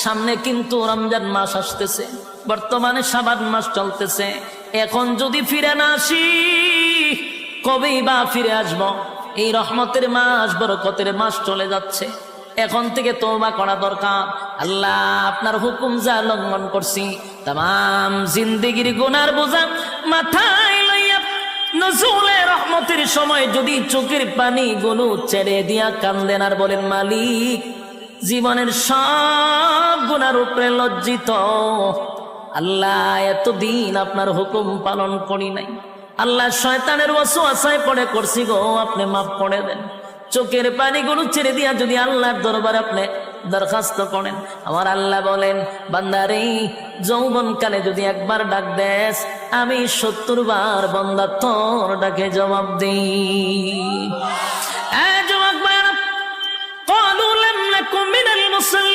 সামনে কিন্তু রমজান মাস আসতেছে, বর্তমানে শাবান মাস চলতেছে। এখন যদি ফিরে না আসি কবেই বা ফিরে আসব? এই রহমতের মাস, বরকতের মাস চলে যাচ্ছে। এখন থেকে তওবা করা দরকার। আল্লাহ আপনার হুকুম যা লঙ্ঘন করছি, তাম জিন্দেগির গুনার বোঝা মাথায় লইয়া নজরুলের রহমতের সময় যদি চোখের পানি গুলো ছেড়ে দিয়া কান্দেন আর বলেন, মালিক জীবনের সব গুনার উপরে লজ্জিত, আল্লাহ এতদিন আপনার হুকুম পালন করি নাই, আল্লাহ শয়তানের ওয়াসওয়াসায় পড়ে করছি গো, আপনি মাফ করে দেন। চোখের পানিগুলো ছেড়ে দিয়া যদি আল্লাহর দরবারে আপনি দরখাস্ত করেন, আমার আল্লাহ বলেন, বান্দারে যৌবনকালে যদি একবার ডাক দেস, আমি 70 বার বান্দা তোর ডাকে জবাব দিই। যুবক ভাইরা, ক্বালু লাম নাকু মিনাল মুসলিমিন,